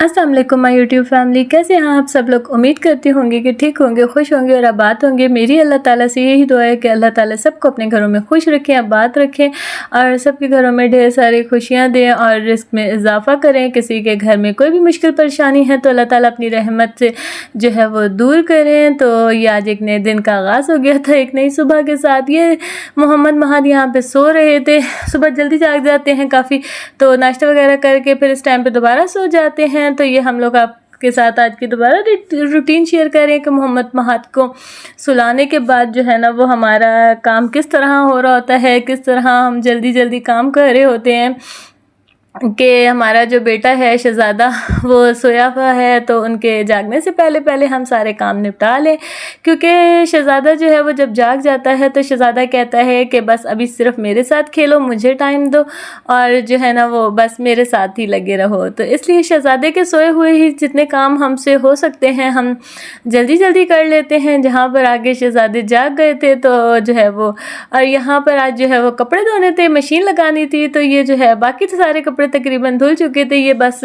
अस्सलाम वालेकुम my YouTube family, कैसे हैं आप सब लोग। उम्मीद करती होंगे कि ठीक होंगे, खुश होंगे और आबाद होंगे। मेरी अल्लाह ताला से यही दुआ है कि अल्लाह ताला सबको अपने घरों में खुश रखें, आबाद रखें और सबके घरों में ढेर सारी खुशियां दें और रिस्क में इजाफ़ा करें। किसी के घर में कोई भी मुश्किल परेशानी है तो अल्लाह ताला अपनी रहमत से जो है वो दूर करें। तो ये आज एक नए दिन का आगाज़ हो गया था, एक नई सुबह के साथ। ये मोहम्मद महाद यहाँ पे सो रहे थे, सुबह जल्दी जाग जाते हैं काफ़ी, तो नाश्ता वगैरह करके फिर इस टाइम पे दोबारा सो जाते हैं। तो ये हम लोग आपके साथ आज की दोबारा रूटीन शेयर करें कि मोहम्मद महाद को सुलाने के बाद जो है ना वो हमारा काम किस तरह हो रहा होता है, किस तरह हम जल्दी जल्दी काम कर रहे होते हैं। कि हमारा जो बेटा है शहज़ादा वो सोया हुआ है, तो उनके जागने से पहले पहले हम सारे काम निपटा लें, क्योंकि शहज़ादा जो है वो जब जाग जाता है तो शहज़ादा कहता है कि बस अभी सिर्फ मेरे साथ खेलो, मुझे टाइम दो और जो है ना वो बस मेरे साथ ही लगे रहो। तो इसलिए शहज़ादे के सोए हुए ही जितने काम हमसे हो सकते हैं हम जल्दी जल्दी कर लेते हैं। जहाँ पर आगे शहज़ादे जाग गए थे तो जो है वो, और यहाँ पर आज जो है वो कपड़े धोने थे, मशीन लगानी थी, तो ये जो है बाकी तो सारे कपड़े तकरीबन धुल चुके थे। ये बस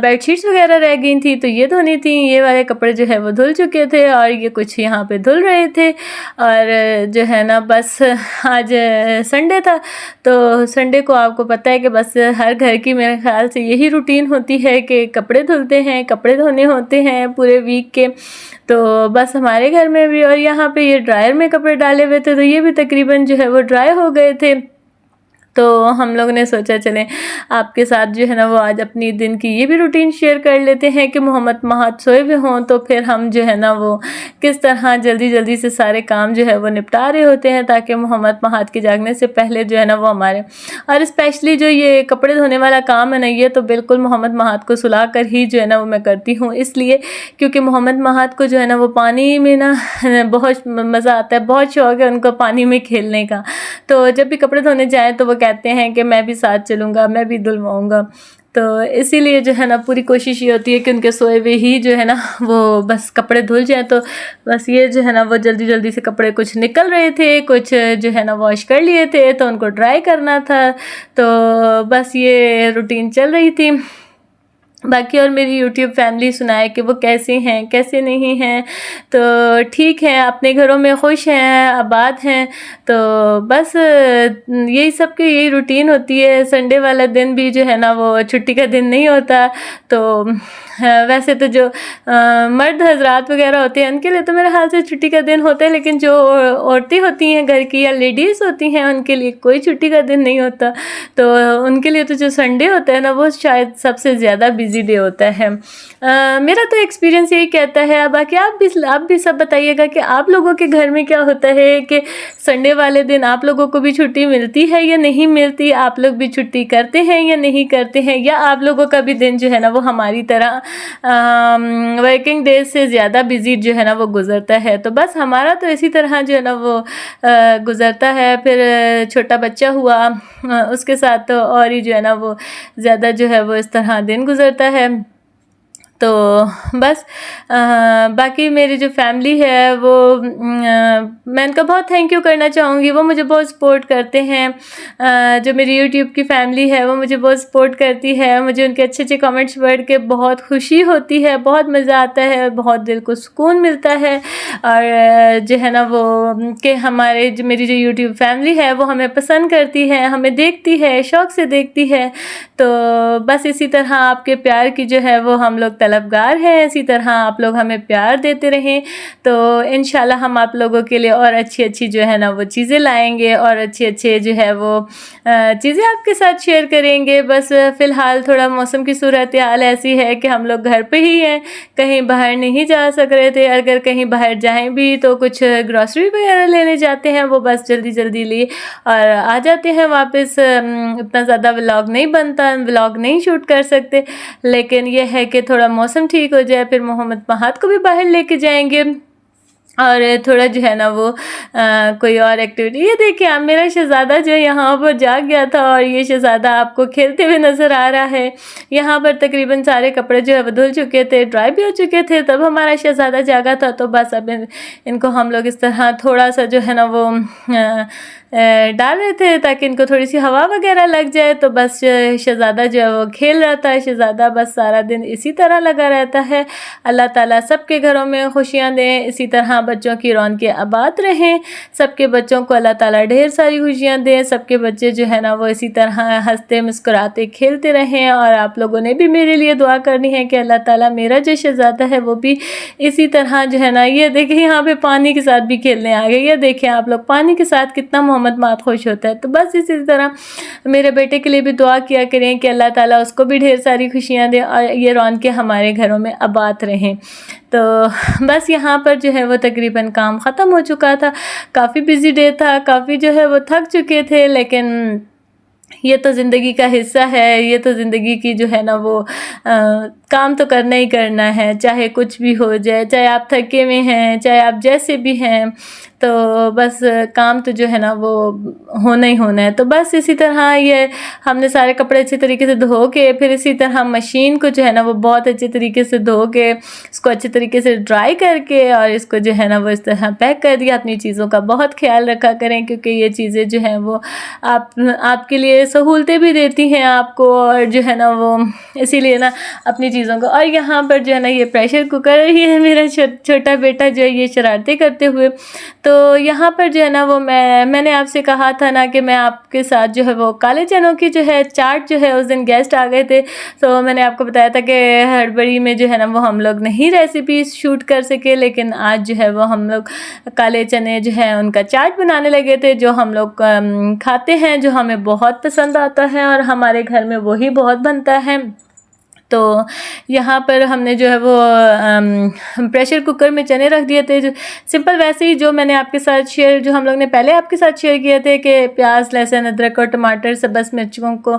बेडशीट्स वगैरह रह गई थी तो ये धोनी थी, ये वाले कपड़े जो है वो धुल चुके थे और ये कुछ यहाँ पे धुल रहे थे। और जो है ना बस आज संडे था, तो संडे को आपको पता है कि बस हर घर की मेरे ख्याल से यही रूटीन होती है कि कपड़े धुलते हैं, कपड़े धोने होते हैं पूरे वीक के। तो बस हमारे घर में भी, और यहाँ पे ये ड्रायर में कपड़े डाले हुए थे तो ये भी तकरीबन जो है वो ड्राई हो गए थे। तो हम लोग ने सोचा चलें आपके साथ जो है ना वो आज अपनी दिन की ये भी रूटीन शेयर कर लेते हैं कि मोहम्मद महाद सोए हुए हों तो फिर हम जो है ना वो किस तरह जल्दी जल्दी से सारे काम जो है वो निपटा रहे होते हैं, ताकि मोहम्मद महाद के जागने से पहले जो है ना वो हमारे, और स्पेशली जो ये कपड़े धोने वाला काम है ना, ये तो बिल्कुल मोहम्मद महाद को सुला कर ही जो है ना वो मैं करती हूँ। इसलिए क्योंकि मोहम्मद महाद को जो है ना वो पानी में ना बहुत मज़ा आता है, बहुत शौक़ है उनको पानी में खेलने का। तो जब भी कपड़े धोने जाएँ तो वो कहते हैं कि मैं भी साथ चलूँगा, मैं भी धुलवाऊँगा। तो इसीलिए जो है ना पूरी कोशिश ये होती है कि उनके सोए हुए ही जो है ना वो बस कपड़े धुल जाएँ। तो बस ये जो है ना वो जल्दी जल्दी से कपड़े कुछ निकल रहे थे, कुछ जो है ना वॉश कर लिए थे तो उनको ड्राई करना था। तो बस ये रूटीन चल रही थी। बाकी और मेरी यूट्यूब फैमिली सुनाए कि वो कैसे हैं, कैसे नहीं हैं। तो ठीक है, अपने घरों में खुश हैं, आबाद हैं। तो बस यही सब की यही रूटीन होती है। संडे वाला दिन भी जो है ना वो छुट्टी का दिन नहीं होता। तो वैसे तो जो मर्द हजरात वगैरह होते हैं उनके लिए तो मेरे ख्याल से छुट्टी का दिन होता है, लेकिन जो औरतें होती हैं घर की या लेडीज़ होती हैं उनके लिए कोई छुट्टी का दिन नहीं होता। तो उनके लिए तो जो संडे होता है ना वो शायद सबसे ज़्यादा बिजी डे होता है। मेरा तो एक्सपीरियंस यही कहता है। बाकी आप भी सब बताइएगा कि आप लोगों के घर में क्या होता है कि संडे वाले दिन आप लोगों को भी छुट्टी मिलती है या नहीं मिलती, आप लोग भी छुट्टी करते हैं या नहीं करते हैं, या आप लोगों का भी दिन जो है ना वो हमारी तरह वर्किंग डेज से ज़्यादा बिजी जो है ना वो गुज़रता है। तो बस हमारा तो इसी तरह जो है ना वो गुज़रता है। फिर छोटा बच्चा हुआ उसके साथ तो और ही जो है ना वो ज़्यादा जो है वो इस तरह दिन गुज़रता है। तो बस बाकी मेरी जो फैमिली है वो मैं उनका बहुत थैंक यू करना चाहूँगी। वो मुझे बहुत सपोर्ट करते हैं। जो मेरी यूट्यूब की फैमिली है वो मुझे बहुत सपोर्ट करती है। मुझे उनके अच्छे अच्छे कमेंट्स पढ़ के बहुत खुशी होती है, बहुत मज़ा आता है, बहुत दिल को सुकून मिलता है। और जो है ना वो कि हमारे जो मेरी जो यूट्यूब फैमिली है वो हमें पसंद करती है, हमें देखती है, शौक़ से देखती है। तो बस इसी तरह आपके प्यार की जो है वो हम लोग तलबगार हैं। इसी तरह आप लोग हमें प्यार देते रहें तो इंशाल्लाह हम आप लोगों के लिए और अच्छी अच्छी जो है ना वो चीज़ें लाएंगे और अच्छे अच्छे जो है वो चीज़ें आपके साथ शेयर करेंगे। बस फ़िलहाल थोड़ा मौसम की सूरत हाल ऐसी है कि हम लोग घर पे ही हैं, कहीं बाहर नहीं जा सक रहे थे। अगर कहीं बाहर जाएं भी तो कुछ ग्रॉसरी वगैरह लेने जाते हैं, वो बस जल्दी जल्दी लिए और आ जाते हैं वापस। इतना ज़्यादा व्लॉग नहीं बनता, व्लॉग नहीं शूट कर सकते, लेकिन यह है कि थोड़ा मौसम ठीक हो जाए फिर मोहम्मद महाद को भी बाहर लेके जाएंगे और थोड़ा जो है ना वो कोई और एक्टिविटी। ये देखिए आप, मेरा शहज़ादा जो यहाँ पर जाग गया था और ये शहज़ादा आपको खेलते हुए नज़र आ रहा है। यहाँ पर तकरीबन सारे कपड़े जो है वो धुल चुके थे, ड्राई भी हो चुके थे, तब हमारा शहज़ादा जागा था। तो बस अब इनको हम लोग इस तरह थोड़ा सा जो है ना वो डाल रहे थे ताकि इनको थोड़ी सी हवा वगैरह लग जाए। तो बस शहज़ादा जो है वो खेल रहा था। शहज़ादा बस सारा दिन इसी तरह लगा रहता है। अल्लाह ताला सबके घरों में खुशियाँ दें, इसी तरह बच्चों की रौनकें आबाद रहें, सबके बच्चों को अल्लाह ताला ढेर सारी खुशियाँ दें, सबके बच्चे जो है ना वो इसी तरह हंसते मुस्कुराते खेलते रहें। और आप लोगों ने भी मेरे लिए दुआ करनी है कि अल्लाह ताला मेरा जो शहज़ादा है वो भी इसी तरह जो है ना, ये देखिए यहाँ पे पानी के साथ भी खेलने आ गए। ये देखें आप लोग, पानी के साथ कितना मोहम्मद मात खुश होता है। तो बस इसी तरह मेरे बेटे के लिए भी दुआ किया करें कि अल्लाह ताला उसको भी ढेर सारी खुशियाँ दे और ये रौनकें हमारे घरों में आबाद रहें। तो बस यहाँ पर जो है वो तकरीबन काम ख़त्म हो चुका था। काफ़ी बिज़ी डे था, काफ़ी जो है वो थक चुके थे, लेकिन ये तो ज़िंदगी का हिस्सा है। ये तो ज़िंदगी की जो है ना वो काम तो करना ही करना है, चाहे कुछ भी हो जाए, चाहे आप थके हुए हैं, चाहे आप जैसे भी हैं, तो बस काम तो जो है ना वो होना ही होना है। तो बस इसी तरह ये हमने सारे कपड़े अच्छे तरीके से धो के, फिर इसी तरह मशीन को जो है ना वो बहुत अच्छे तरीके से धो के, इसको अच्छे तरीके से ड्राई करके और इसको जो है ना वो इस तरह पैक कर दिया। अपनी चीज़ों का बहुत ख्याल रखा करें, क्योंकि ये चीज़ें जो हैं वो आपके लिए सहूलतें भी देती हैं आपको, और जो है ना वो इसीलिए ना अपनी चीज़ों को। और यहाँ पर जो है ना ये प्रेशर कुकर, ये है मेरा छोटा बेटा जो है ये शरारतें करते हुए। तो यहाँ पर जो है ना वो मैंने आपसे कहा था ना कि मैं आपके साथ जो है वो काले चनों की जो है चाट जो है, उस दिन गेस्ट आ गए थे, तो मैंने आपको बताया था कि हड़बड़ी में जो है ना वो हम लोग नहीं रेसिपी शूट कर सके, लेकिन आज जो है वो हम लोग काले चने जो है उनका चाट बनाने लगे थे, जो हम लोग खाते हैं, जो हमें बहुत पसंद आता है और हमारे घर में वही बहुत बनता है। तो यहाँ पर हमने जो है वो प्रेशर कुकर में चने रख दिए थे, जो सिंपल वैसे ही जो मैंने आपके साथ शेयर, जो हम लोग ने पहले आपके साथ शेयर किए थे कि प्याज, लहसुन, अदरक और टमाटर सब्ज़ मिर्चों को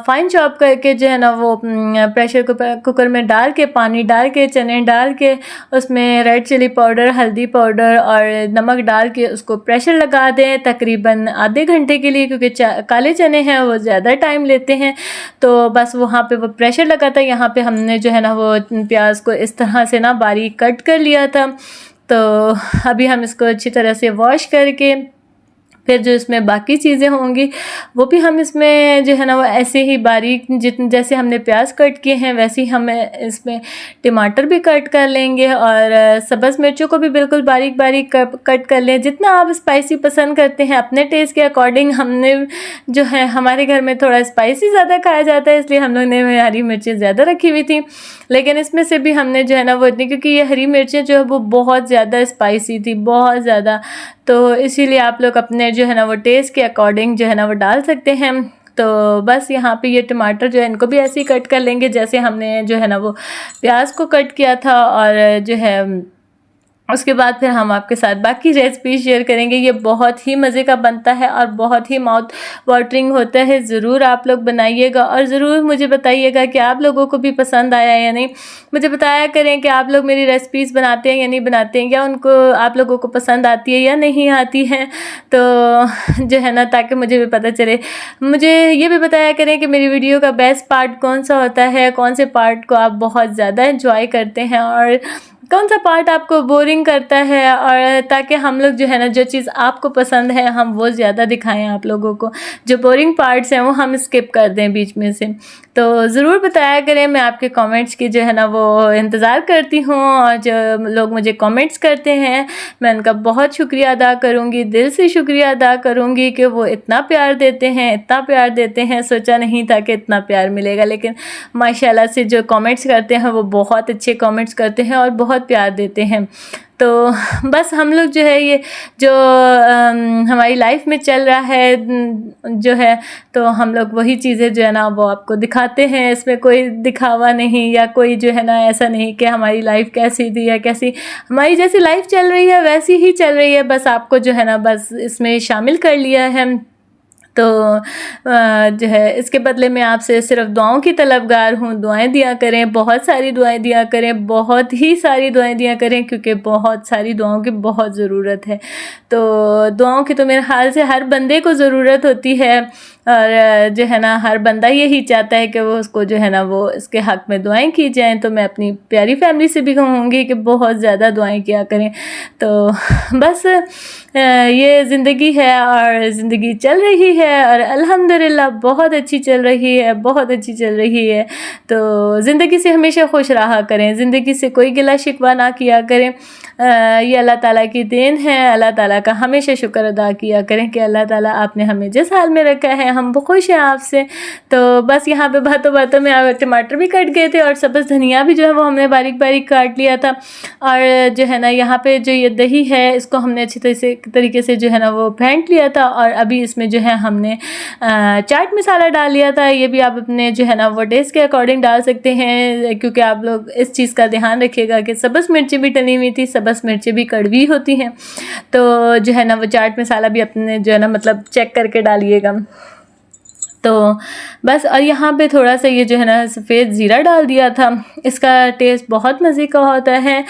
फाइन चॉप करके जो है ना वो प्रेशर कुकर में डाल के, पानी डाल के, चने डाल के, उसमें रेड चिली पाउडर, हल्दी पाउडर और नमक डाल के उसको प्रेशर लगा दें तकरीबन आधे घंटे के लिए, क्योंकि काले चने हैं वो ज़्यादा टाइम लेते हैं। तो बस वहाँ पे वो प्रेशर लगा था। यहाँ पे हमने जो है ना वो प्याज को इस तरह से ना बारीक कट कर लिया था। तो अभी हम इसको अच्छी तरह से वॉश करके फिर जो इसमें बाकी चीज़ें होंगी वो भी हम इसमें जो है ना वो ऐसे ही बारीक, जैसे हमने प्याज कट किए हैं वैसे ही हमें इसमें टमाटर भी कट कर लेंगे और सब्ज़ मिर्चों को भी बिल्कुल बारीक बारीक कट कर लें। जितना आप स्पाइसी पसंद करते हैं अपने टेस्ट के अकॉर्डिंग, हमने जो है हमारे घर में थोड़ा स्पाइसी ज़्यादा खाया जाता है, इसलिए हम लोग ने हरी मिर्चें ज़्यादा रखी हुई थी, लेकिन इसमें से भी हमने जो है ना वो इतनी, क्योंकि ये हरी मिर्चें जो है वो बहुत ज़्यादा स्पाइसी थी, बहुत ज़्यादा, तो इसीलिए आप लोग अपने जो है ना वो टेस्ट के अकॉर्डिंग जो है ना वो डाल सकते हैं। तो बस यहाँ पे ये टमाटर जो है इनको भी ऐसे ही कट कर लेंगे जैसे हमने जो है ना वो प्याज को कट किया था, और जो है उसके बाद फिर हम आपके साथ बाकी रेसिपी शेयर करेंगे। ये बहुत ही मज़े का बनता है और बहुत ही माउथ वाटरिंग होता है। ज़रूर आप लोग बनाइएगा और ज़रूर मुझे बताइएगा कि आप लोगों को भी पसंद आया या नहीं। मुझे बताया करें कि आप लोग मेरी रेसिपीज़ बनाते हैं या नहीं बनाते हैं, या उनको आप लोगों को पसंद आती है या नहीं आती है, तो जो है ना ताकि मुझे भी पता चले। मुझे ये भी बताया करें कि मेरी वीडियो का बेस्ट पार्ट कौन सा होता है, कौन से पार्ट को आप बहुत ज़्यादा एंजॉय करते हैं और कौन सा पार्ट आपको बोरिंग करता है, और ताकि हम लोग जो है ना जो चीज़ आपको पसंद है हम वो ज़्यादा दिखाएं आप लोगों को, जो बोरिंग पार्ट्स हैं वो हम स्किप कर दें बीच में से। तो ज़रूर बताया करें, मैं आपके कमेंट्स की जो है ना वो इंतज़ार करती हूँ, और जो लोग मुझे कमेंट्स करते हैं मैं उनका बहुत शुक्रिया अदा करूँगी, दिल से शुक्रिया अदा करूँगी कि वो इतना प्यार देते हैं, इतना प्यार देते हैं। सोचा नहीं था कि इतना प्यार मिलेगा, लेकिन माशाल्लाह से जो कमेंट्स करते हैं वो बहुत अच्छे कमेंट्स करते हैं और बहुत प्यार देते हैं। तो बस हम लोग जो है ये जो हमारी लाइफ में चल रहा है जो है, तो हम लोग वही चीज़ें जो है ना वो आपको दिखाते हैं। इसमें कोई दिखावा नहीं, या कोई जो है ना ऐसा नहीं कि हमारी लाइफ कैसी थी या कैसी, हमारी जैसी लाइफ चल रही है वैसी ही चल रही है, बस आपको जो है ना बस इसमें शामिल कर लिया है। तो जो है इसके बदले में आपसे सिर्फ दुआओं की तलबगार हूँ। दुआएं दिया करें, बहुत सारी दुआएं दिया करें, बहुत ही सारी दुआएं दिया करें, क्योंकि बहुत सारी दुआओं की बहुत ज़रूरत है। तो दुआओं की तो मेरे ख्याल से हर बंदे को ज़रूरत होती है, اور جو ہے نا ہر بندہ یہی چاہتا ہے کہ وہ اس کو جو ہے نا وہ اس کے حق میں دعائیں کی جائیں. تو میں اپنی پیاری فیملی سے بھی کہوں گی کہ بہت زیادہ دعائیں کیا کریں. تو بس یہ زندگی ہے اور زندگی چل رہی ہے اور الحمدللہ بہت اچھی چل رہی ہے، بہت اچھی چل رہی ہے. تو زندگی سے ہمیشہ خوش رہا کریں، زندگی سے کوئی گلہ شکوہ نہ کیا کریں. یہ اللہ تعالیٰ کی دین ہے. اللہ تعالیٰ کا ہمیشہ شکر ادا کیا کریں کہ اللہ تعالیٰ آپ نے ہمیں جس حال میں رکھا ہے ہم خوش ہیں آپ سے. تو بس یہاں پہ باتوں باتوں میں ٹماٹر بھی کٹ گئے تھے اور سبز دھنیا بھی جو ہے وہ ہم نے باریک باریک کاٹ لیا تھا. اور جو ہے نا یہاں پہ جو یہ دہی ہے اس کو ہم نے اچھی طریقے سے جو ہے نا وہ پھینٹ لیا تھا. اور ابھی اس میں جو ہے ہم نے چاٹ مسالہ ڈال لیا تھا. یہ بھی آپ اپنے جو ہے نا وہ ٹیسٹ کے اکارڈنگ ڈال سکتے ہیں، کیونکہ آپ لوگ اس چیز کا دھیان رکھیے گا کہ سبز مرچیں بھی ڈلی ہوئی تھی، سبز مرچیں بھی کڑوی ہوتی ہیں. تو جو ہے نا وہ چاٹ مسالہ بھی اپنے جو ہے نا مطلب چیک کر کے ڈالیے گا. تو بس اور یہاں پہ تھوڑا سا یہ جو ہے نا سفید زیرہ ڈال دیا تھا. اس کا ٹیسٹ بہت مزے کا ہوتا ہے،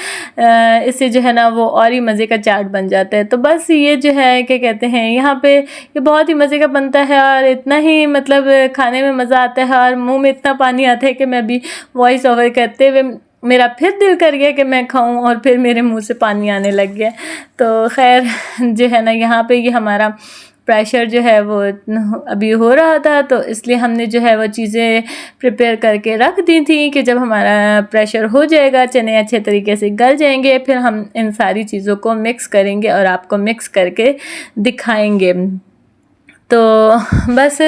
اس سے جو ہے نا وہ اور ہی مزے کا چاٹ بن جاتا ہے. تو بس یہ جو ہے کیا کہتے ہیں یہاں پہ یہ بہت ہی مزے کا بنتا ہے اور اتنا ہی مطلب کھانے میں مزہ آتا ہے اور منہ میں اتنا پانی آتا ہے کہ میں ابھی وائس اوور کرتے ہوئے میرا پھر دل کر گیا کہ میں کھاؤں اور پھر میرے منہ سے پانی آنے لگ گیا. تو خیر جو ہے نا یہاں پہ یہ ہمارا پریشر جو ہے وہ ابھی ہو رہا تھا، تو اس لیے ہم نے جو ہے وہ چیزیں پریپیئر کر کے رکھ دی تھیں کہ جب ہمارا پریشر ہو جائے گا، چنے اچھے طریقے سے گل جائیں گے، پھر ہم ان ساری چیزوں کو مکس کریں گے اور آپ کو مکس کر کے دکھائیں گے. تو بس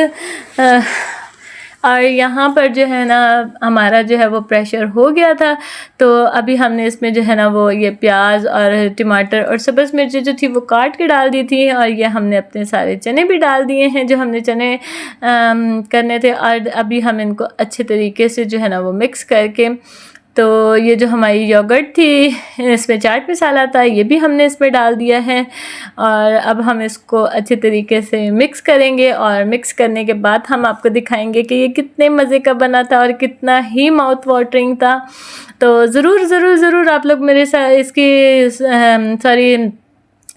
اور یہاں پر جو ہے نا ہمارا جو ہے وہ پریشر ہو گیا تھا. تو ابھی ہم نے اس میں جو ہے نا وہ یہ پیاز اور ٹماٹر اور سبز مرچیں جو تھی وہ کاٹ کے ڈال دی تھی، اور یہ ہم نے اپنے سارے چنے بھی ڈال دیے ہیں جو ہم نے چنے کرنے تھے. اور ابھی ہم ان کو اچھے طریقے سے جو ہے نا وہ مکس کر کے، تو یہ جو ہماری یوگرٹ تھی اس میں چاٹ مسالہ تھا یہ بھی ہم نے اس میں ڈال دیا ہے. اور اب ہم اس کو اچھے طریقے سے مکس کریں گے اور مکس کرنے کے بعد ہم آپ کو دکھائیں گے کہ یہ کتنے مزے کا بنا تھا اور کتنا ہی ماؤتھ واٹرنگ تھا. تو ضرور ضرور ضرور آپ لوگ میرے ساتھ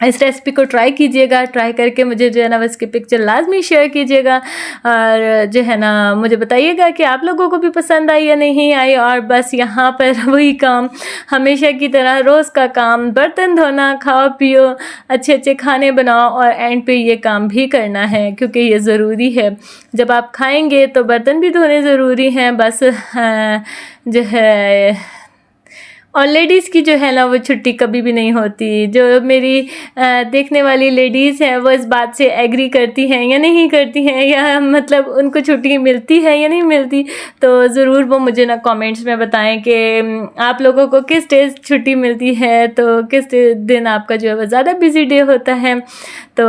اس ریسیپی کو ٹرائی کیجئے گا. ٹرائی کر کے مجھے جو ہے نا اس کی پکچر لازمی شیئر کیجئے گا اور جو ہے نا مجھے بتائیے گا کہ آپ لوگوں کو بھی پسند آئی یا نہیں آئی. اور بس یہاں پر وہی کام ہمیشہ کی طرح روز کا کام، برتن دھونا، کھاؤ پیو، اچھے اچھے کھانے بناؤ اور اینڈ پہ یہ کام بھی کرنا ہے کیونکہ یہ ضروری ہے. جب آپ کھائیں گے تو برتن بھی دھونے ضروری ہیں. بس جو ہے اور لیڈیز کی جو ہے نا وہ چھٹی کبھی بھی نہیں ہوتی. جو میری دیکھنے والی لیڈیز ہیں وہ اس بات سے ایگری کرتی ہیں یا نہیں کرتی ہیں، یا مطلب ان کو چھٹی ملتی ہے یا نہیں ملتی، تو ضرور وہ مجھے نا کامنٹس میں بتائیں کہ آپ لوگوں کو کس ڈے چھٹی ملتی ہے، تو کس دن آپ کا جو ہے وہ زیادہ بزی ڈے ہوتا ہے. تو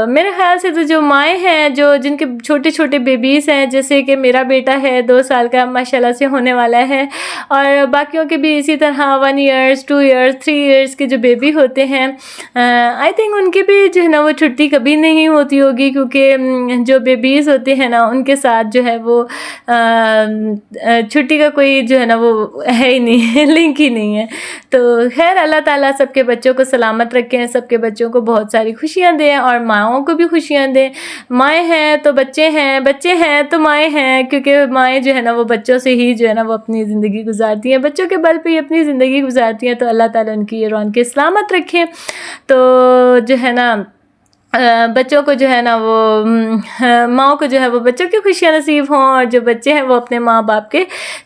میرے خیال سے تو جو مائیں ہیں جن کے چھوٹے چھوٹے بیبیز ہیں، جیسے کہ میرا بیٹا ہے 2 سال کا ماشاءاللہ سے ہونے والا ہے، اور باقیوں کے بھی اسی طرح 1 ایئر 2 ایئر 3 ایئرس کے جو بیبی ہوتے ہیں، آئی تھنک ان کی بھی جو ہے نا وہ چھٹی کبھی نہیں ہوتی ہوگی، کیونکہ جو بیبیز ہوتے ہیں نا ان کے ساتھ جو ہے وہ چھٹی کا کوئی جو ہے نا وہ ہے ہی نہیں، لنک ہی نہیں ہے. تو خیر اللہ تعالیٰ سب کے بچوں کو سلامت رکھیں، سب کے بچوں کو بہت ساری خوشیاں دیں اور ماؤں کو بھی خوشیاں دیں. مائیں ہیں تو بچے ہیں، بچے ہیں تو مائیں ہیں، کیونکہ مائیں جو ہے نا وہ بچوں سے ہی جو ہے نا وہ اپنی زندگی گزارتی ہیں، بچوں کے بل پہ ہی اپنی زندگی گزارتی ہیں. تو اللہ تعالیٰ ان کی یہ رونقیں سلامت رکھیں. تو جو ہے نا بچوں کو جو ہے نا وہ ماؤں کو جو ہے وہ بچوں کی خوشیاں نصیب ہوں، اور جو بچے ہیں وہ اپنے ماں باپ کے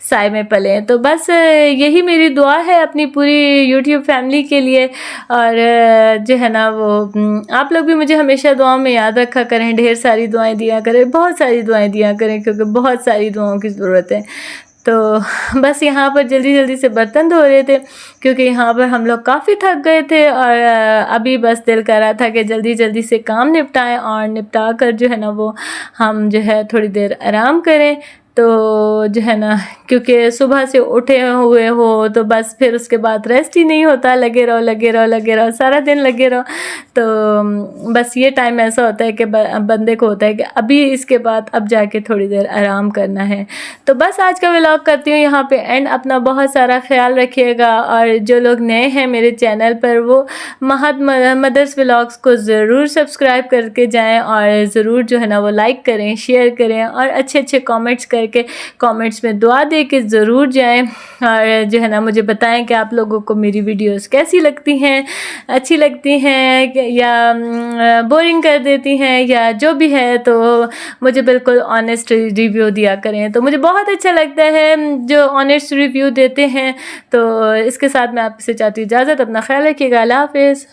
سائے میں پلیں. تو بس یہی میری دعا ہے اپنی پوری یوٹیوب فیملی کے لیے. اور جو ہے نا وہ آپ لوگ بھی مجھے ہمیشہ دعاؤں میں یاد رکھا کریں، ڈھیر ساری دعائیں دیا کریں، بہت ساری دعائیں دیا کریں، کیونکہ بہت ساری دعاؤں کی ضرورت ہے. تو بس یہاں پر جلدی جلدی سے برتن دھو رہے تھے کیونکہ یہاں پر ہم لوگ کافی تھک گئے تھے، اور ابھی بس دل کر رہا تھا کہ جلدی جلدی سے کام نپٹائیں اور نپٹا کر جو ہے نا وہ ہم جو ہے تھوڑی دیر آرام کریں. تو جو ہے نا کیونکہ صبح سے اٹھے ہوئے ہو تو بس پھر اس کے بعد ریسٹ ہی نہیں ہوتا، لگے رہو لگے رہو لگے رہو، سارا دن لگے رہو. تو بس یہ ٹائم ایسا ہوتا ہے کہ بندے کو ہوتا ہے کہ ابھی اس کے بعد اب جا کے تھوڑی دیر آرام کرنا ہے. تو بس آج کا ولاگ کرتی ہوں یہاں پہ اینڈ. اپنا بہت سارا خیال رکھیے گا، اور جو لوگ نئے ہیں میرے چینل پر وہ مہد مدرس ولاگس کو ضرور سبسکرائب کر کے جائیں، اور ضرور جو ہے نا وہ لائک کریں، شیئر کریں، اور اچھے اچھے کامنٹس کر کے کامنٹس میں دعا دے کے ضرور جائیں. اور جو ہے نا مجھے بتائیں کہ آپ لوگوں کو میری ویڈیوز کیسی لگتی ہیں، اچھی لگتی ہیں یا بورنگ کر دیتی ہیں، یا جو بھی ہے تو مجھے بالکل آنیسٹ ریویو دیا کریں. تو مجھے بہت اچھا لگتا ہے جو آنیسٹ ریویو دیتے ہیں. تو اس کے ساتھ میں آپ سے چاہتی ہوں اجازت. اپنا خیال رکھیے گا. اللہ حافظ.